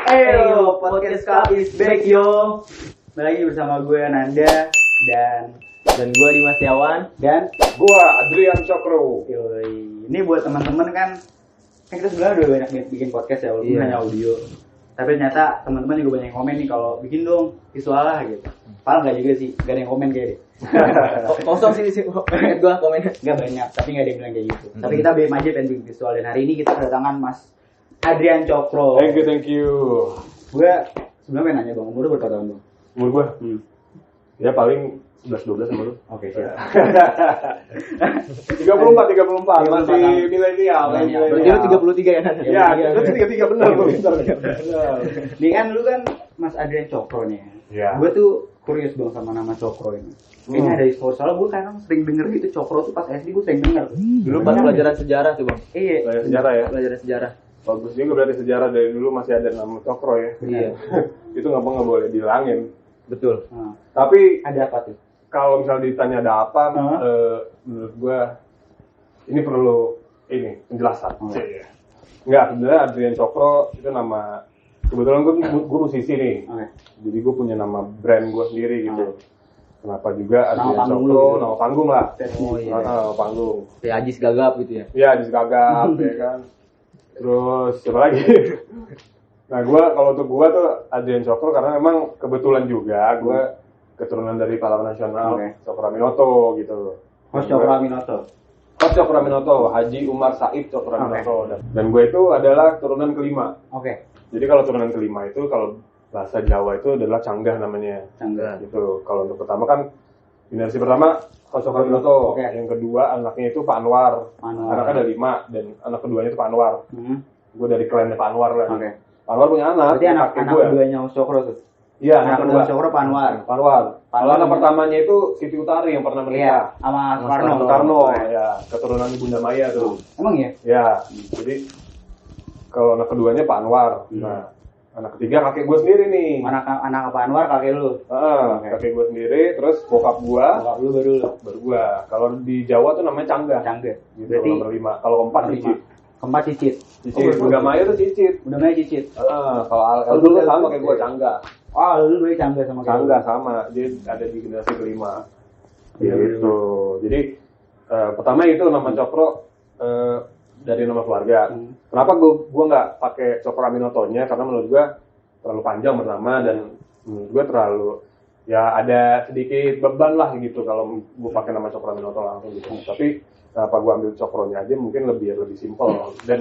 Ayo, podcast Cup is back yo. Balik lagi bersama gue Nanda dan gue Dimas Setiawan dan gua Adrian Cokro. yoi. Ini buat teman-teman kan kita sebenarnya udah banyak bikin podcast ya walaupun hanya audio. Tapi ternyata teman-teman juga banyak yang komen nih kalau bikin dong visual lah gitu. Padahal nggak juga sih, nggak ada yang komen kayak deh. kosong sih ingat gue komennya Nggak banyak, tapi nggak ada yang bilang kayak gitu. Tapi kita BM aja pengen bikin visual dan hari ini kita kedatangan Mas Adrian Cokro. Thank you. Gue sebenarnya pengen nanya bang, umur lu berapa tahun bang? Umur gua? Ya paling 11-12 sama lu. Oke siap. 34 masih milenial. berarti lu 33 ya Nan? Ya, itu 33 benar lu. Nih kan lu kan Mas Adrian Cokro nih. Iya. Gue tuh kurios bang sama nama Cokro ini. Kayaknya ada histori, soalnya gue kadang sering denger gitu Cokro tuh pas SD gue sering denger. Dulu pas pelajaran sejarah tuh bang. Iya. Belajar sejarah ya. Pelajaran sejarah. Bagus juga berarti sejarah dari dulu masih ada nama Cokro ya. Iya. Itu nggak boleh dihilangin. Betul. Nah, Tapi ada apa tuh? kalau misalnya ditanya ada apa, menurut gua ini perlu penjelasan. Iya. Enggak, sebenarnya Adrian Cokro itu nama, kebetulan gue musisi nih. Oke. Jadi gue punya nama brand gue sendiri gitu. Kenapa juga Nama Adrian panggung Cokro, lu gitu. nama panggung lah. Oh iya. Nama panggung. Kayak Ajis Gagap gitu ya. Iya, di Gagap ya kan. Terus siapa lagi? Nah, kalau untuk gue tuh Adrian Cokro karena memang kebetulan juga gue keturunan dari pahlawan nasional Cokro Aminoto gitu. Mas Cokro Aminoto. Cokro Aminoto, Haji Umar Said Cokro Aminoto. Dan gue itu adalah turunan kelima. Oke. Jadi kalau turunan kelima itu kalau bahasa Jawa itu adalah canggah namanya. Canggah. Gitu. Kalau untuk pertama kan generasi pertama Cokro Aminoto. Oke. Yang kedua anaknya itu Pak Anwar. Anwar. Anaknya ada 5 dan anak keduanya itu Pak Anwar. Gue dari kliennya Pak Anwar lah. Oke. Pak Anwar punya anak. Berarti anak kakek gue. keduanya Mas Cokro tuh. Iya, Anak kedua Cokro Pak Anwar. Pak Anwar. Kalau anak Anwar. pertamanya itu Siti Utari yang pernah Iya, menikah. sama Soekarno. Soekarno, ya, keturunan Bunda Maya tuh. Emang ya? Ya, jadi kalau anak keduanya Pak Anwar. Nah, anak ketiga kakek gue sendiri nih. Anak Pak Anwar kakek lu. Kakek gue sendiri, terus bokap gue, Bokap lu baru lu. baru gue. Kalau di Jawa tuh namanya Canggah. Canggah. Gitu, Berarti nomor 5. Kalau keempat Cicit. Keempat Cicit. Cicit, Bunda Maya tuh Cicit. Udah main Cicit. Kalau dulu sama kayak gue Canggah. Oh, lu berarti Canggah sama kayak Canggah lu. sama, dia ada di generasi kelima. Iya, Gitu. Jadi pertama itu nama Cokro dari nama keluarga. Kenapa gue nggak pakai Cokro Aminotonya? Karena menurut gue terlalu panjang bernama dan menurut gue terlalu ya ada sedikit beban lah gitu kalau gue pakai nama Cokro Aminoto langsung gitu. Tapi kenapa gue ambil Cokronya aja mungkin lebih simpel dan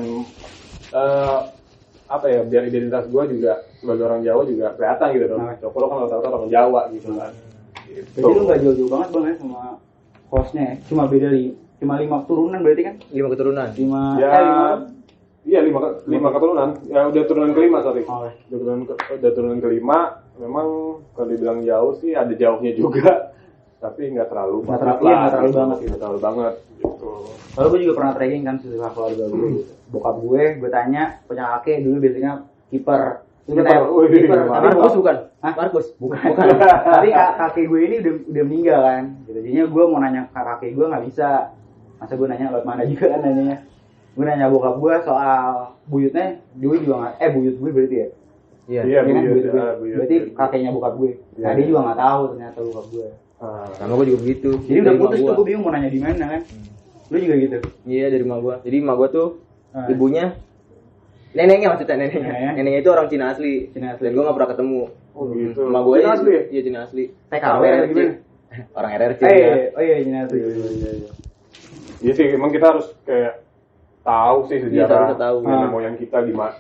biar identitas gue juga sebagai orang Jawa juga kelihatan gitu dong. Cokro kan rata-rata orang Jawa gitu kan. Gitu. Jadi lu nggak jauh-jauh banget bang ya sama hostnya ya? Cuma beda cuma 5 turunan berarti kan? 5 keturunan. 5 Ya, iya 5 keturunan. Ya udah turunan kelima sorry. Oh, Udah turunan kelima. Memang kalau dibilang jauh sih ada jauhnya juga. Tapi nggak terlalu Nggak terlalu banget gitu. Nggak terlalu banget gitu. Lalu gue juga pernah tracking kan sisa keluarga gue gitu. Bokap gue tanya punya kakek dulu biasanya kiper. Kiper. Tapi Markus bukan. Hah? Markus. Bukan. Tapi kakek gue ini udah meninggal kan. Gitu. Jadinya gue mau nanya ke kakek gue nggak bisa. Masa gue nanya lewat mana juga kan nanyanya. Gue nanya bokap gue soal buyutnya, dia juga nggak. Buyut gue berarti ya. Iya, kan? buyut. Berarti kakeknya bokap gue. Nah dia juga nggak tahu ternyata bokap gue. Sama gue juga begitu. Jadi udah putus tuh gue bingung mau nanya di mana kan. Lu juga gitu. Iya dari emak gue. Jadi emak gue tuh ibunya neneknya maksudnya neneknya itu orang Cina asli. Dan gue nggak pernah ketemu. Oh gitu. Emak gue Cina asli ya? Iya Cina asli. TKW Orang gimana? Orang RRC. Oh iya Cina asli. Iya sih, emang kita harus kayak tahu sih Iya, sejarah harus tahu. nenek moyang kita gimana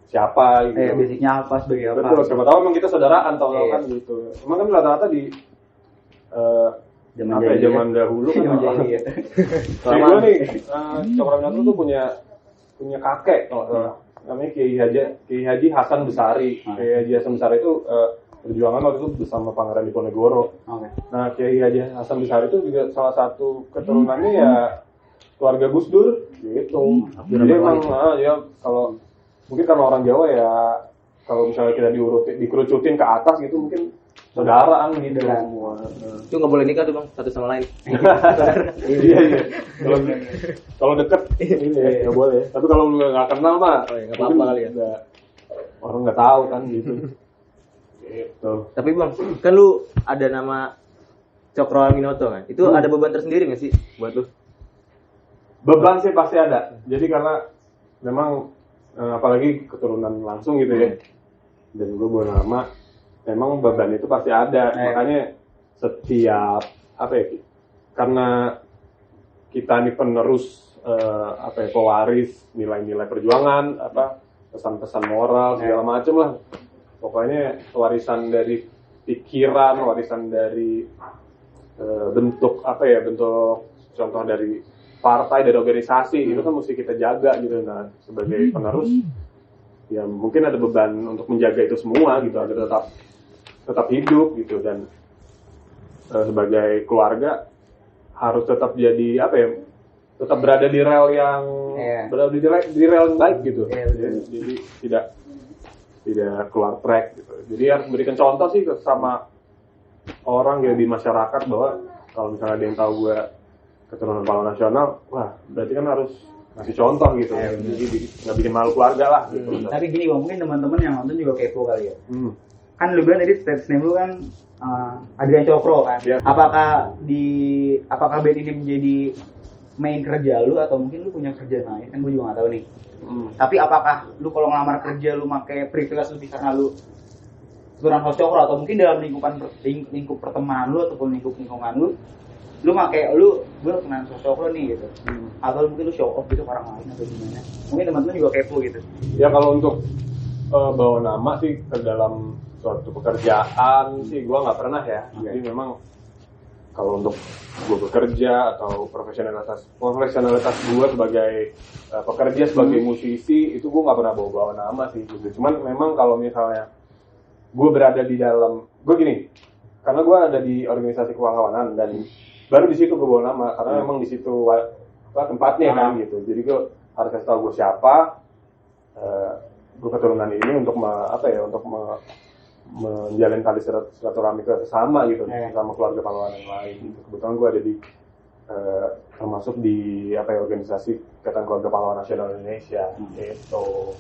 siapa gitu. Basicnya apa sebagai apa? Betul, siapa tahu emang kita saudaraan kan gitu. Emang kan rata-rata di zaman dahulu kan. Jadi gue nih Cokro Aminoto tuh punya kakek kalau namanya Kiai Haji Hasan Besari. Kiai Haji Hasan Besari itu perjuangan waktu itu bersama Pangeran Diponegoro. Nah, Kiai Haji Hasan Besari itu juga salah satu keturunannya ya keluarga Gus Dur gitu. Jadi emang ya kalau mungkin kalau orang Jawa ya kalau misalnya kita dikerucutin ke atas gitu mungkin saudaraan gitu semua. Itu nggak boleh nikah tuh bang, satu sama lain. Iya. Kalau deket ini ya nggak boleh. Tapi kalau lu nggak kenal mah, nggak apa-apa kali ya. orang nggak tahu kan gitu. Gitu. Tapi Bang, kan lu ada nama Cokro Aminoto kan? Itu ada beban tersendiri nggak sih buat lu? Beban sih pasti ada. Jadi karena memang apalagi keturunan langsung gitu ya. Dan gue bawa nama, memang beban itu pasti ada. Makanya setiap karena kita nih penerus pewaris nilai-nilai perjuangan, pesan-pesan moral segala macam lah. Pokoknya warisan dari pikiran, warisan dari bentuk contoh dari partai, dari organisasi itu kan mesti kita jaga gitu. Nah, sebagai penerus ya mungkin ada beban untuk menjaga itu semua gitu agar tetap hidup gitu. Dan sebagai keluarga harus tetap jadi tetap berada di rel yang berada di rel yang baik gitu. Jadi tidak keluar track gitu. Jadi harus memberikan contoh sih sama orang ya di masyarakat bahwa kalau misalnya ada yang tahu gue keturunan pahlawan nasional, wah berarti kan harus ngasih contoh gitu. Jadi nggak bikin malu keluarga lah gitu. Tapi gini, mungkin teman-teman yang nonton juga kepo kali ya. Kan lu bilang tadi stage name lu kan Adrian Cokro kan. Yeah. Apakah band ini menjadi main kerja lu atau mungkin lu punya kerja lain? Kan gue juga nggak tahu nih. Tapi apakah lu kalau ngelamar kerja lu pakai privilege lebih karena lu keturunan host Cokro, atau mungkin dalam lingkup pertemanan lu ataupun lingkungan lu pakai gue keturunan host Cokro nih gitu. Atau mungkin lu show off gitu ke orang lain atau gimana? Mungkin teman-teman juga kepo gitu. Ya kalau untuk bawa nama sih ke dalam suatu pekerjaan sih gue nggak pernah ya. Jadi memang kalau untuk gue bekerja atau profesionalitas gue sebagai pekerja, sebagai musisi, itu gue nggak pernah bawa nama sih gitu. Cuman memang kalau misalnya gue berada di dalam, gue gini, karena gue ada di organisasi kepahlawanan dan baru di situ gue bawa nama karena memang di situ tempatnya kan gitu. Jadi gue harus kasih tahu gue siapa, gue keturunan ini untuk menjalin tali silaturahmi ke sesama gitu, sama keluarga pahlawan yang lain gitu. Kebetulan gue ada di termasuk di organisasi Ikatan Keluarga Pahlawan Nasional Indonesia gitu.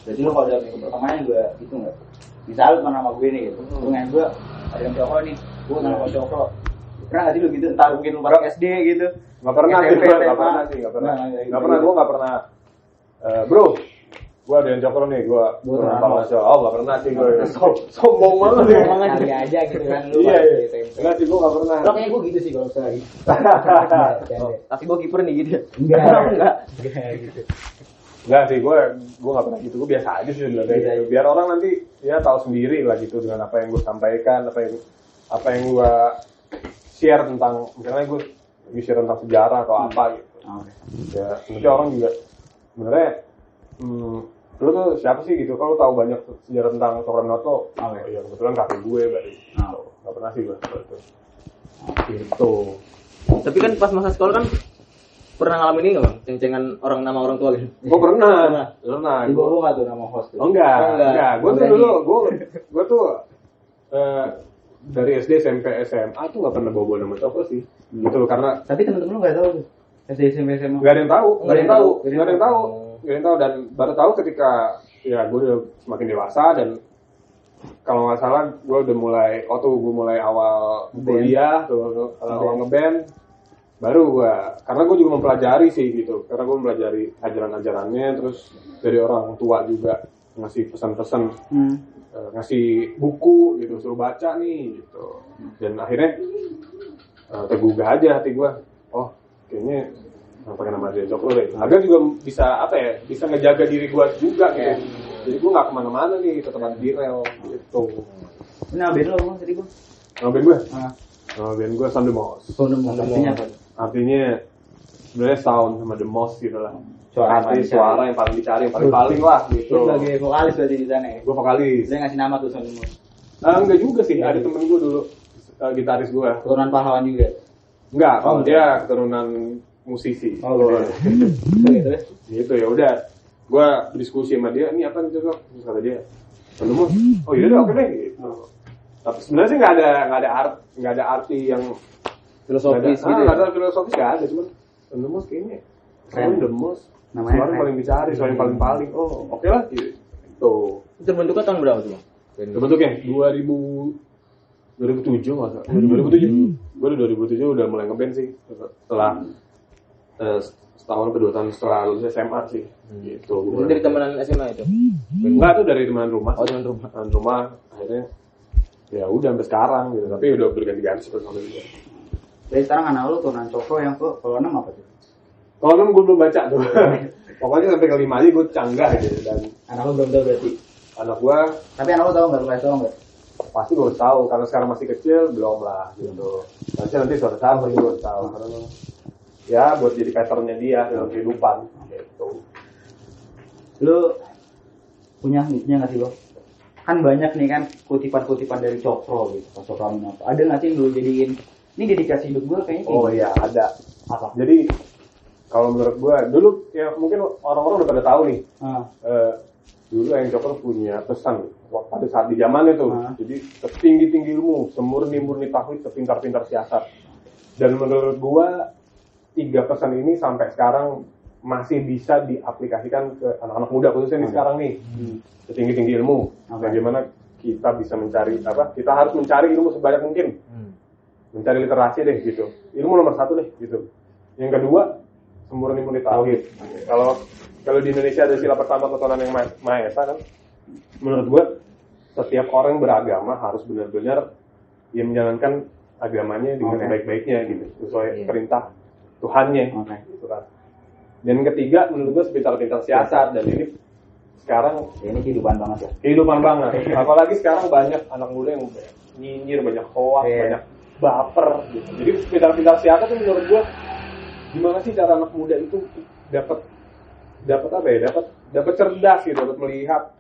Jadi lo kalau dalam minggu pertamanya gue gitu nggak? Misal lu nama gue nih gitu, lu nanya gue ada yang Cokro nih, gue nama Cokro. Pernah nggak sih lu gitu? Entar mungkin lu pas SD gitu? Nggak pernah sih, nggak pernah. Gue nggak pernah. Bro, gue ada yang Cokro nih, gue nama nasional. Oh nggak pernah sih gue. Sombong banget ya. Kali aja gitu kan lu. Iya. Enggak sih, gue nggak pernah. Lo kayaknya gue gitu sih kalau sekali. Tapi gue kiper nih gitu. Enggak gitu. Enggak sih, gue nggak pernah gitu. Gue biasa aja sih sebenarnya. Biar orang nanti ya tahu sendiri lah gitu dengan apa yang gue sampaikan, apa yang gue share tentang, misalnya gue share tentang sejarah atau apa gitu. Ya nanti orang juga sebenarnya lu tuh siapa sih gitu? Kalau tahu banyak sejarah tentang Cokro Aminoto, ya kebetulan kakek gue berarti. Nggak pernah sih gue itu. Gitu. Tapi kan pas masa sekolah kan pernah ngalamin ini nggak Bang? Ceng-cengan nama orang tua gitu? Gue pernah. Di bawah nggak tuh nama host? Enggak. Gue tuh dulu, gue tuh dari SD, SMP, SMA tuh nggak pernah bawa nama Cokro sih. Gitu loh, karena. Tapi temen-temen lu nggak tahu tuh. SD, SMP, SMA. Nggak ada yang tahu. Dan baru tahu ketika ya gue udah semakin dewasa dan kalau nggak salah gue udah mulai awal kuliah tuh awal ngeband baru karena gue juga mempelajari sih gitu, karena gue mempelajari ajaran-ajarannya, terus dari orang tua juga ngasih pesan-pesan, ngasih buku gitu, suruh baca nih gitu, dan akhirnya tergugah aja hati gue, oh kayaknya pakai nama Adrian Cokro deh, agar juga bisa ngejaga diri gue juga gitu, jadi gue nggak kemana-mana nih, tetap di rel gitu. Nah, band lo emang tadi gue? Nama band gue Sound the Most. Artinya apa? Artinya sebenarnya sound sama the most gitu lah. Suara yang paling dicari, yang paling lah gitu. Lu sebagai vokalis berarti di sana ya? Gue vokalis. Dia ngasih nama tuh Sound the Most? Enggak juga sih, ada temen gue dulu, gitaris gue. Keturunan pahlawan juga? Enggak, dia keturunan musisi. Gitu ya udah. Gue berdiskusi sama dia, ini apa nih Cokro? Terus kata dia, Sound the Most. Oh iya deh, oke deh gitu. Tapi sebenarnya sih nggak ada arti yang filosofis gitu. Nggak ada filosofis, nggak ada, cuman Sound the Most kayaknya Sound the Most. Suara paling dicari, suara yang paling. Oh, oke lah gitu. Gitu. Terbentuknya tahun berapa tuh Bang? Terbentuknya 2007 masa. 2007. Gue udah 2007 udah mulai ngeband sih. Setelah setahun atau 2 tahun setelah lulus SMA sih. Gitu. Itu dari temenan SMA itu? Enggak, itu dari teman rumah. Oh, teman rumah. Teman rumah akhirnya ya udah sampai sekarang gitu. Tapi udah berganti-ganti personal juga. Jadi sekarang anak lu turunan Cokro yang ke kalau 6 apa tuh? Kalau 6 gue belum baca tuh. Pokoknya sampai ke 5 aja gue canggah gitu. Dan Anak lu belum tahu berarti. anak gue Tapi anak lu tahu nggak? Lu kasih tahu nggak? pasti gue harus tahu karena sekarang masih kecil belum lah gitu. Nanti suatu saat gue harus tahu karena ya buat jadi patternnya dia dalam kehidupan gitu. Lu punya nggak sih lo? Kan banyak nih kan kutipan-kutipan dari Cokro gitu, Pak Cokro Aminoto. Ada nggak sih yang lu jadiin ini dedikasi hidup gue kayaknya? Oh iya ada. Apa? Jadi kalau menurut gue dulu ya mungkin orang-orang udah pada tahu nih. Dulu yang Cokro punya pesan pada saat di zaman itu. Jadi setinggi-tinggi ilmu, semurni-murni tauhid, sepintar-pintar siasat. Dan menurut gue 3 pesan ini sampai sekarang masih bisa diaplikasikan ke anak-anak muda khususnya nih sekarang nih. Setinggi-tinggi ilmu. Bagaimana kita bisa mencari kita harus mencari ilmu sebanyak mungkin. Mencari literasi deh gitu. Ilmu nomor 1 deh gitu. Yang kedua, semurni-murni tauhid. Kalau di Indonesia ada sila pertama ketuhanan yang Maha Esa kan. Menurut gue setiap orang beragama harus benar-benar ya menjalankan agamanya dengan baik-baiknya gitu, sesuai perintah Tuhannya. Gitu kan. Dan ketiga menurut gue sepintar-pintar siasat dan ini sekarang ini kehidupan banget ya. Kehidupan banget. Apalagi sekarang banyak anak muda yang nyinyir, banyak hoak, banyak baper gitu. Jadi pintar-pintar siasat itu menurut gue gimana sih cara anak muda itu dapat cerdas gitu, dapat melihat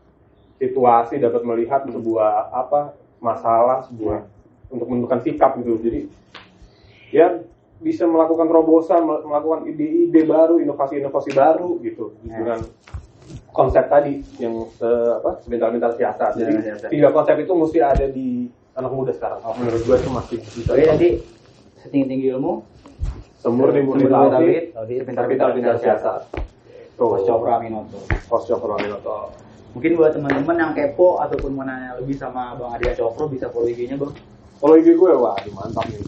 situasi, dapat melihat sebuah masalah, untuk menentukan sikap gitu. Jadi ya bisa melakukan terobosan, melakukan ide-ide baru, inovasi-inovasi baru gitu dengan konsep tadi yang sebentar-bentar siasat. Jadi 3 konsep itu mesti ada di anak muda sekarang. Menurut gue itu masih bisa. Oke, jadi setinggi-tinggi ilmu, semurni-murni tauhid, pintar-pintar siasat. Coach Cokro Aminoto. Mungkin buat teman-teman yang kepo ataupun mau nanya lebih sama Bang Adrian Cokro bisa follow IG-nya, Bang. Follow IG gue, wah mantap nih.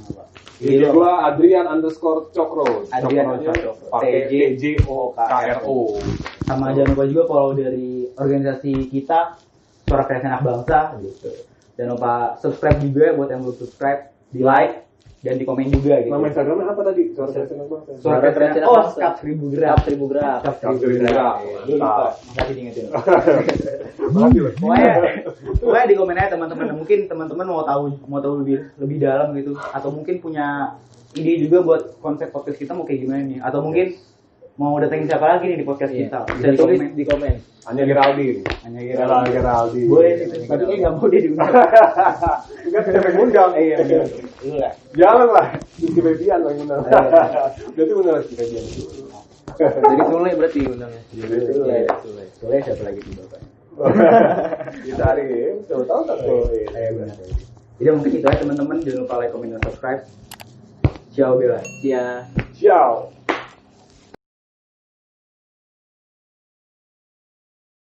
IG gue Adrian_Cokro. Cokro. Pakai TJOKRO. Sama jangan lupa juga follow dari organisasi kita Suara Kreasi Anak Bangsa gitu. Jangan lupa subscribe juga buat yang belum subscribe, di like dan di komen juga gitu. Nama Instagramnya apa tadi? Suara Kreasi Anak Bangsa. Suara Kreasi Anak Bangsa. Skap 1000 gram. Skap 1000 gram. Makasih diingetin. Pokoknya di komen aja teman-teman. Mungkin teman-teman mau tahu lebih dalam gitu, atau mungkin punya ide juga buat konsep podcast kita mau kayak gimana nih, atau mungkin mau datengin siapa lagi nih di podcast kita. Bisa ditulis di komen. Hanya Geraldine. Boleh sih, tapi kayak nggak mau dia diundang. Enggak sampai ngundang. Iya benar. Jangan lah. Di Bebian yang ngundang. Berarti benar di Bebian. Jadi Sule berarti undangnya. Sule siapa lagi tuh Bapak? Dicari, coba tahu tak tuh. Iya benar. Jadi mungkin itu aja teman-teman, jangan lupa like, comment, dan subscribe. Ciao Bella. Iya. Ciao.